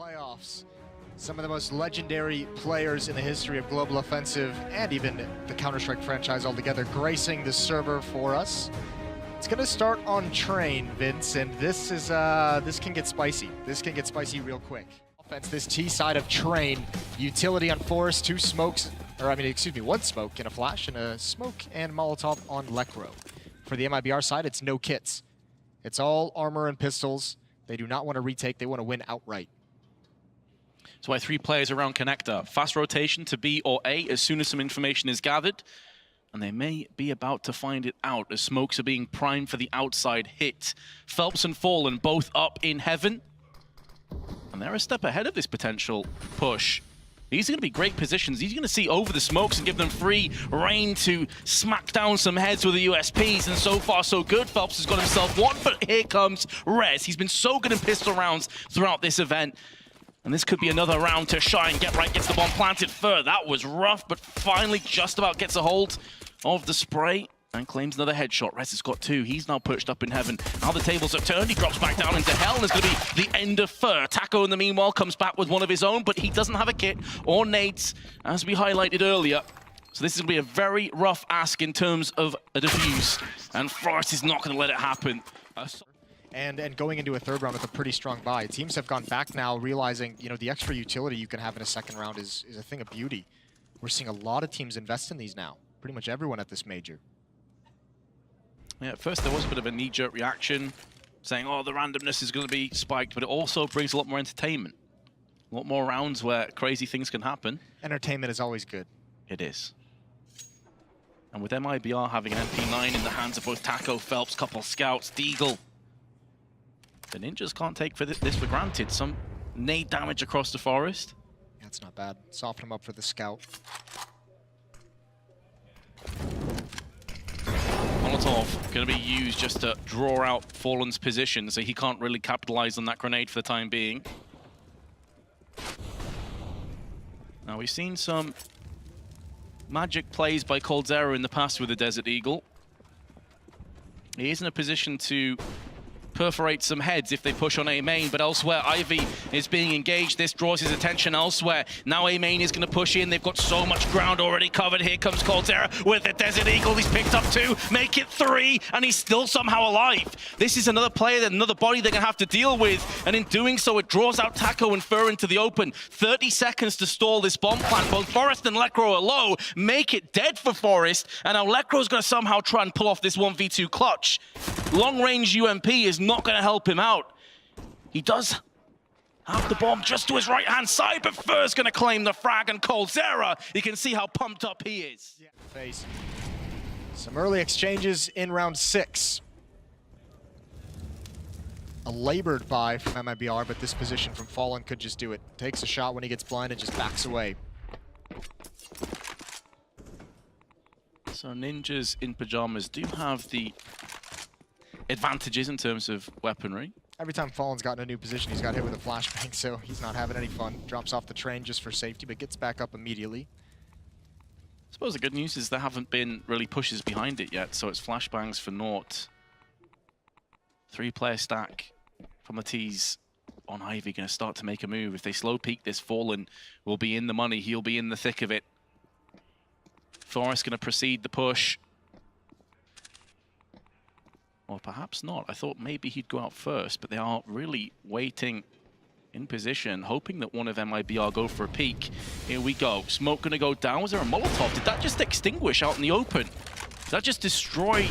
playoffs. Some of the most legendary players in the history of Global Offensive and even the Counter-Strike franchise altogether gracing the server for us. It's gonna start on Train, Vince, and this can get spicy. This can get spicy real quick. Offense, this T side of Train, utility on Forest, one smoke and a flash, and a smoke and Molotov on Lekro. For the MIBR side, it's no kits. It's all armor and pistols. They do not want to retake, they want to win outright. That's why 3 players around connector. Fast rotation to B or A as soon as some information is gathered. And they may be about to find it out as smokes are being primed for the outside hit. Phelps and Fallen both up in heaven. And they're a step ahead of this potential push. These are going to be great positions. He's going to see over the smokes and give them free reign to smack down some heads with the USPs. And so far, so good. Phelps has got himself one, but here comes Rez. He's been so good in pistol rounds throughout this event. And this could be another round to shine. Get right, gets the bomb planted fur. That was rough, but finally just about gets a hold of the spray and claims another headshot. Rez has got 2. He's now perched up in heaven. Now the tables have turned. He drops back down into hell, and it's going to be the end of fur. Taco, in the meanwhile, comes back with one of his own, but he doesn't have a kit or nades, as we highlighted earlier. So this is going to be a very rough ask in terms of a defuse, and Forest is not going to let it happen. And going into a third round with a pretty strong buy. Teams have gone back now, realizing, you know, the extra utility you can have in a second round is a thing of beauty. We're seeing a lot of teams invest in these now. Pretty much everyone at this major. Yeah, at first there was a bit of a knee-jerk reaction, saying, oh, the randomness is going to be spiked, but it also brings a lot more entertainment. A lot more rounds where crazy things can happen. Entertainment is always good. It is. And with MIBR having an MP9 in the hands of both Taco, Phelps, couple scouts, Deagle, the Ninjas can't take this for granted. Some nade damage across the Forest. Yeah, it's not bad. Soften him up for the scout. Molotov going to be used just to draw out Fallen's position, so he can't really capitalize on that grenade for the time being. Now, we've seen some magic plays by coldzera in the past with the Desert Eagle. He is in a position to perforate some heads if they push on A main, but elsewhere Ivy is being engaged. This draws his attention elsewhere. Now A main is going to push in. They've got so much ground already covered. Here comes coldzera with the Desert Eagle. He's picked up 2, make it 3, and he's still somehow alive. This is another player, another body they're going to have to deal with, and in doing so, it draws out Taco and Fur into the open. 30 seconds to stall this bomb plant. Both Forest and Lekro are low. Make it dead for Forest, and now Lekro's going to somehow try and pull off this 1v2 clutch. Long-range UMP is not going to help him out. He does have the bomb just to his right-hand side, but Fur's going to claim the frag, and coldzera, you can see how pumped up he is. Yeah. Face. Some early exchanges in round 6. A labored buy from MIBR, but this position from Fallen could just do it. Takes a shot when he gets blind and just backs away. So Ninjas in pajamas do have the advantages in terms of weaponry. Every time Fallen's gotten a new position, he's got hit with a flashbang, so he's not having any fun. Drops off the train just for safety, but gets back up immediately. I suppose the good news is there haven't been really pushes behind it yet, so it's flashbangs for naught. 3-player stack from the T's on Ivy going to start to make a move. If they slow peek this, Fallen will be in the money. He'll be in the thick of it. Forest going to proceed the push. Or perhaps not. I thought maybe he'd go out first, but they are really waiting in position, hoping that one of MIBR go for a peek. Here we go. Smoke going to go down. Was there a Molotov? Did that just extinguish out in the open? Did that just destroy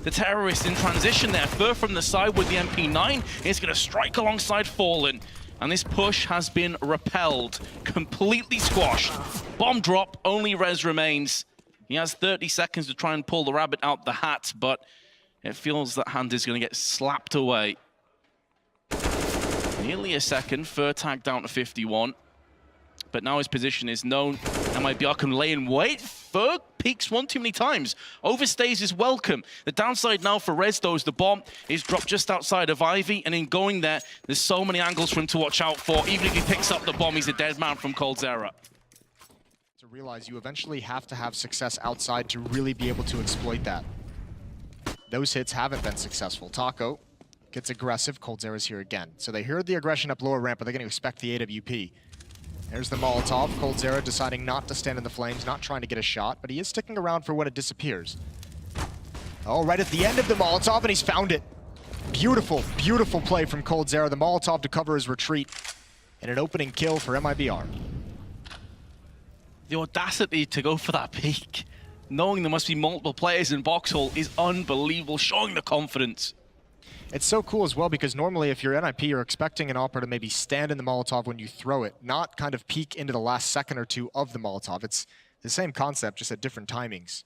the terrorists in transition there? Fur from the side with the MP9 is going to strike alongside Fallen. And this push has been repelled, completely squashed. Bomb drop, only Rez remains. He has 30 seconds to try and pull the rabbit out the hat, but it feels that hand is going to get slapped away. Nearly a second, Fur tagged down to 51. But now his position is known. MIBR can lay in wait. Fur peeks one too many times. Overstays his welcome. The downside now for Rez, though, is the bomb is dropped just outside of Ivy. And in going there, there's so many angles for him to watch out for. Even if he picks up the bomb, he's a dead man from coldzera. To realize you eventually have to have success outside to really be able to exploit that. Those hits haven't been successful. Taco gets aggressive. coldzera is here again. So they heard the aggression up lower ramp, but they're going to expect the AWP. There's the Molotov. coldzera deciding not to stand in the flames, not trying to get a shot, but he is sticking around for when it disappears. Oh, right at the end of the Molotov, and he's found it. Beautiful, beautiful play from coldzera. The Molotov to cover his retreat, and an opening kill for MIBR. The audacity to go for that peek, knowing there must be multiple players in Boxhole, is unbelievable, showing the confidence. It's so cool as well because normally if you're NiP, you're expecting an Opera to maybe stand in the Molotov when you throw it, not kind of peek into the last second or two of the Molotov. It's the same concept, just at different timings.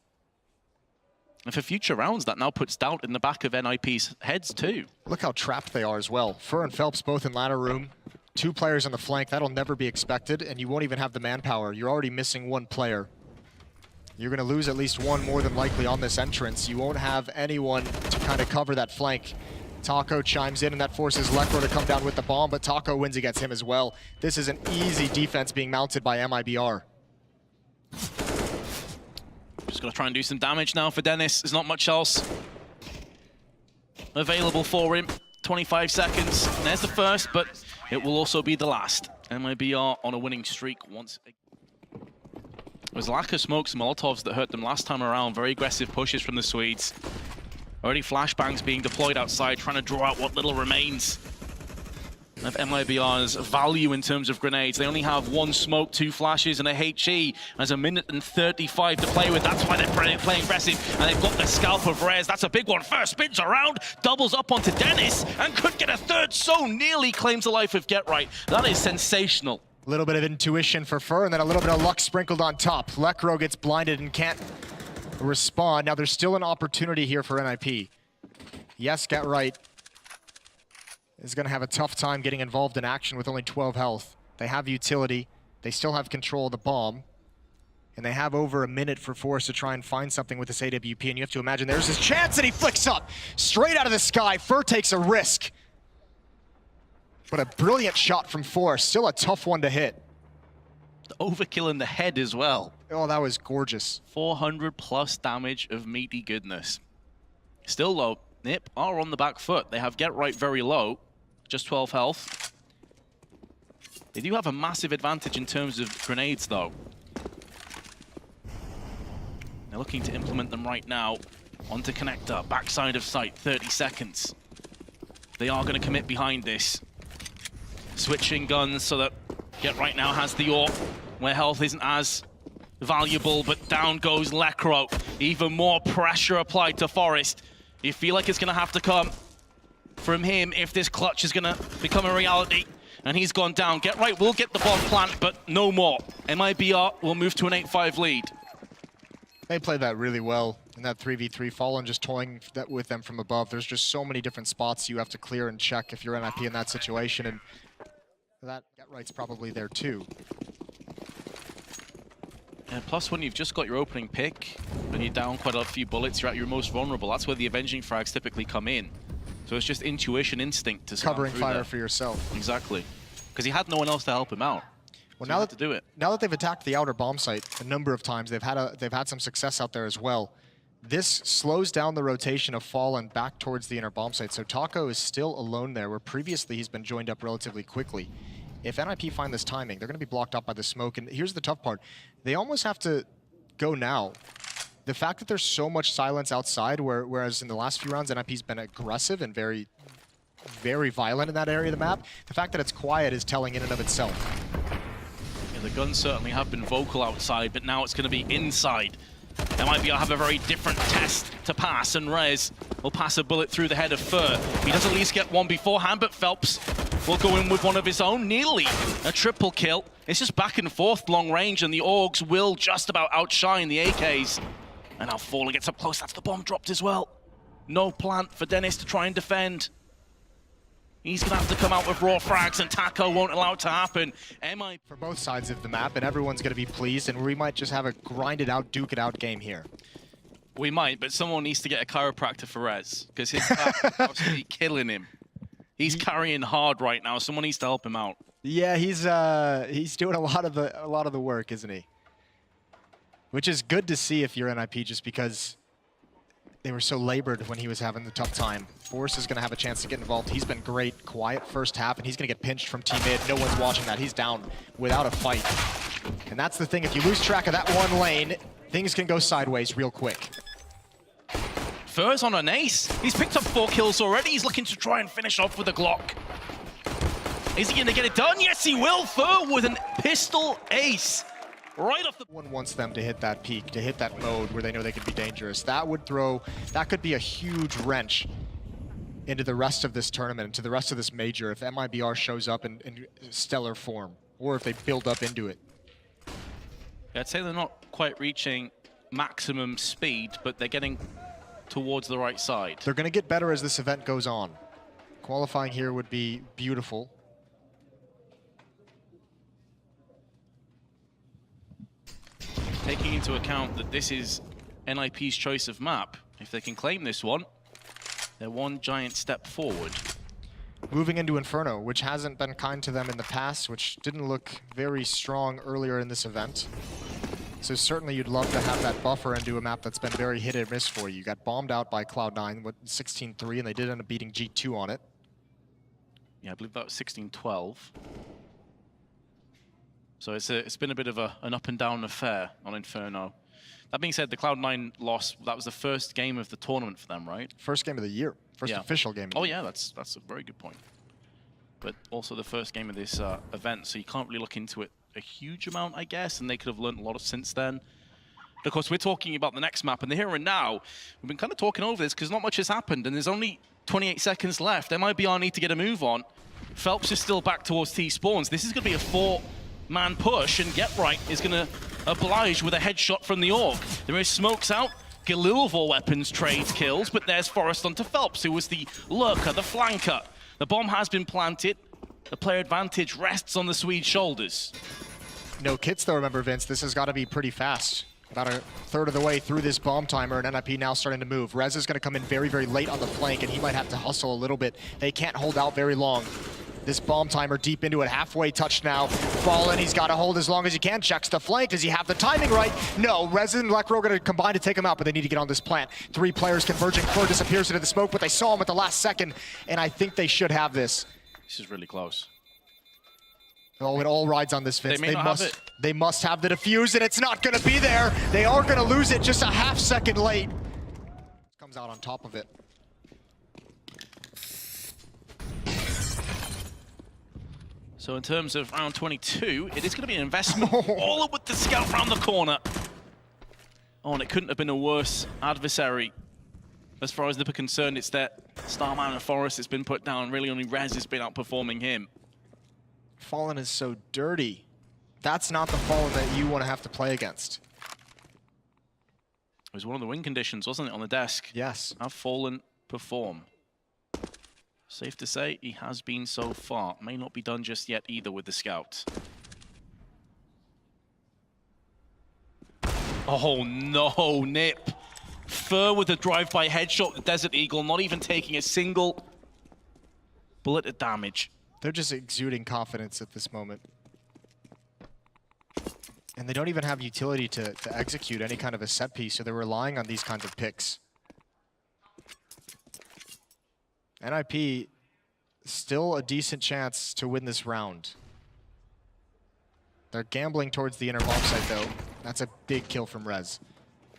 And for future rounds, that now puts doubt in the back of NiP's heads too. Look how trapped they are as well. Fur and Phelps both in ladder room. 2 players on the flank, that'll never be expected, and you won't even have the manpower. You're already missing 1 player. You're going to lose at least 1 more than likely on this entrance. You won't have anyone to kind of cover that flank. Taco chimes in, and that forces Lekro to come down with the bomb, but Taco wins against him as well. This is an easy defense being mounted by MIBR. Just going to try and do some damage now for Dennis. There's not much else available for him. 25 seconds. There's the first, but it will also be the last. MIBR on a winning streak once again. It was lack of smokes and Molotovs that hurt them last time around. Very aggressive pushes from the Swedes. Already flashbangs being deployed outside, trying to draw out what little remains of MIBR's value in terms of grenades. They only have 1 smoke, 2 flashes, and a HE. There's a minute and 35 to play with. That's why they're playing aggressive, and they've got the scalp of Rez. That's a big one. First spins around, doubles up onto Dennis, and could get a third. So nearly claims the life of Get Right. That is sensational. A little bit of intuition for Fur, and then a little bit of luck sprinkled on top. Lekro gets blinded and can't respond. Now there's still an opportunity here for NiP. Yes, Get Right is going to have a tough time getting involved in action with only 12 health. They have utility. They still have control of the bomb. And they have over a minute for Force to try and find something with this AWP. And you have to imagine there's his chance, and he flicks up straight out of the sky. Fur takes a risk. But a brilliant shot from Force. Still a tough one to hit. The overkill in the head as well. Oh, that was gorgeous. 400 plus damage of meaty goodness. Still low. NiP are on the back foot. They have Get Right very low. Just 12 health. They do have a massive advantage in terms of grenades, though. They're looking to implement them right now. Onto connector, backside of site, 30 seconds. They are going to commit behind this. Switching guns so that Get Right now has the AWP, where health isn't as valuable, but down goes Lekro. Even more pressure applied to Forest. You feel like it's going to have to come from him if this clutch is going to become a reality. And he's gone down. Get Right will get the bomb plant, but no more. MIBR will move to an 8-5 lead. They played that really well in that 3v3. Fallen just toying that with them from above. There's just so many different spots you have to clear and check if you're NiP in that situation, and that Get Right's probably there too. And plus, when you've just got your opening pick, when you're down quite a few bullets, you're at your most vulnerable. That's where the avenging frags typically come in. So it's just intuition, instinct to covering fire for yourself. Exactly, because he had no one else to help him out. Well, so now that they've attacked the outer bomb site a number of times, they've had some success out there as well. This slows down the rotation of Fallen back towards the inner bomb site. So Taco is still alone there, where previously he's been joined up relatively quickly. If NiP find this timing, they're going to be blocked up by the smoke. And here's the tough part. They almost have to go now. The fact that there's so much silence outside, whereas in the last few rounds, NiP's been aggressive and very, very violent in that area of the map, the fact that it's quiet is telling in and of itself. Yeah, the guns certainly have been vocal outside, but now it's going to be inside. MIBR have a very different test to pass, and Rez will pass a bullet through the head of Fur. He does at least get one beforehand, but Phelps will go in with one of his own. Nearly a triple kill. It's just back and forth long range, and the Augs will just about outshine the AKs. And now Fallen gets up close. That's the bomb dropped as well. No plant for Dennis to try and defend. He's going to have to come out with raw frags, and Taco won't allow it to happen. For both sides of the map, and everyone's going to be pleased, and we might just have a grind-it-out, duke-it-out game here. We might, but someone needs to get a chiropractor for Rez, because his back is absolutely killing him. He's carrying hard right now. Someone needs to help him out. Yeah, he's doing a lot of the work, isn't he? Which is good to see if you're NiP, just because they were so labored when he was having the tough time. Forrest is going to have a chance to get involved. He's been great, quiet first half, and he's going to get pinched from team mid. No one's watching that. He's down without a fight. And that's the thing. If you lose track of that one lane, things can go sideways real quick. Fur's on an ace. He's picked up 4 kills already. He's looking to try and finish off with a Glock. Is he going to get it done? Yes, he will. Fur with an pistol ace. Right off the... One wants them to hit that peak, to hit that mode where they know they could be dangerous. That could be a huge wrench into the rest of this tournament, into the rest of this major, if MIBR shows up in stellar form, or if they build up into it. I'd say they're not quite reaching maximum speed, but they're getting towards the right side. They're going to get better as this event goes on. Qualifying here would be beautiful. Taking into account that this is NiP's choice of map, if they can claim this one, they're one giant step forward. Moving into Inferno, which hasn't been kind to them in the past, which didn't look very strong earlier in this event. So certainly you'd love to have that buffer into a map that's been very hit or miss for you. You got bombed out by Cloud9 with 16-3, and they did end up beating G2 on it. Yeah, I believe that was 16-12. So it's been a bit of an up and down affair on Inferno. That being said, the Cloud9 loss, that was the first game of the tournament for them, right? First game of the year. First official game. Oh yeah, that's a very good point. But also the first game of this event, so you can't really look into it a huge amount, I guess, and they could have learned a lot since then. And of course, we're talking about the next map, and the here and now, we've been kind of talking over this because not much has happened, and there's only 28 seconds left. MIBR need to get a move on. Phelps is still back towards T-spawns. This is going to be a 4-man push, and Get Right is going to oblige with a headshot from the Org. There is smokes out. Galilvor weapons trades kills, but there's Forrest onto Phelps, who was the lurker, the flanker. The bomb has been planted. The player advantage rests on the Swede's shoulders. No kits though, remember, Vince. This has got to be pretty fast. About a third of the way through this bomb timer, and NiP now starting to move. Rez is going to come in very, very late on the flank, and he might have to hustle a little bit. They can't hold out very long. This bomb timer deep into it, halfway touched now. Fallen, he's got to hold as long as he can. Checks the flank. Does he have the timing right? No, Rez and Lekro are going to combine to take him out, but they need to get on this plant. 3 players converging. Fur disappears into the smoke, but they saw him at the last second, and I think they should have this. This is really close. Oh, it all rides on this, Vince. They must have the defuse, and it's not going to be there. They are going to lose it just a half second late. Comes out on top of it. So in terms of round 22, it is going to be an investment all up with the scout round the corner. Oh, and it couldn't have been a worse adversary. As far as NiP are concerned, it's that Starman and Forrest has been put down. Really only Rez has been outperforming him. Fallen is so dirty. That's not the Fallen that you want to have to play against. It was one of the win conditions, wasn't it, on the desk? Yes. Have Fallen perform. Safe to say, he has been so far. May not be done just yet either with the scout. Oh no, NiP. Fur with a drive-by headshot, the Desert Eagle, not even taking a single bullet of damage. They're just exuding confidence at this moment. And they don't even have utility to execute any kind of a set piece, so they're relying on these kinds of picks. NiP, still a decent chance to win this round. They're gambling towards the inner bomb site, though. That's a big kill from Rez.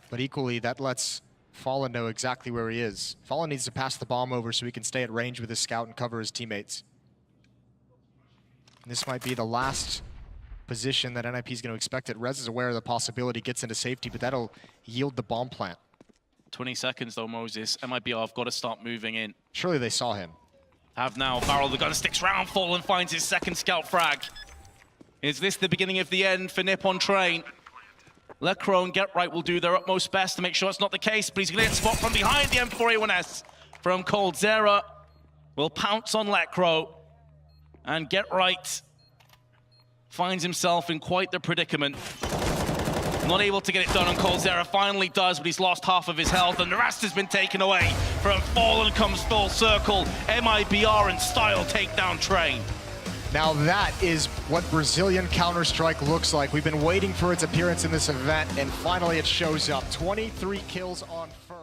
But equally, that lets Fallen know exactly where he is. Fallen needs to pass the bomb over so he can stay at range with his scout and cover his teammates. And this might be the last position that NiP is going to expect it. Rez is aware of the possibility, gets into safety, but that'll yield the bomb plant. 20 seconds though, Moses. MIBR have got to start moving in. Surely they saw him. Have now. Barrel the gun sticks round. Fallen finds his second scout frag. Is this the beginning of the end for NiP on train? Lekro and Get Right will do their utmost best to make sure it's not the case, but he's going to get spot from behind the M4A1S from coldzera. Will pounce on Lekro, and Get Right finds himself in quite the predicament. Not able to get it done, and coldzera finally does, but he's lost half of his health, and the rest has been taken away. From Fallen comes full circle. MIBR in style takedown train. Now that is what Brazilian Counter-Strike looks like. We've been waiting for its appearance in this event, and finally it shows up. 23 kills on first.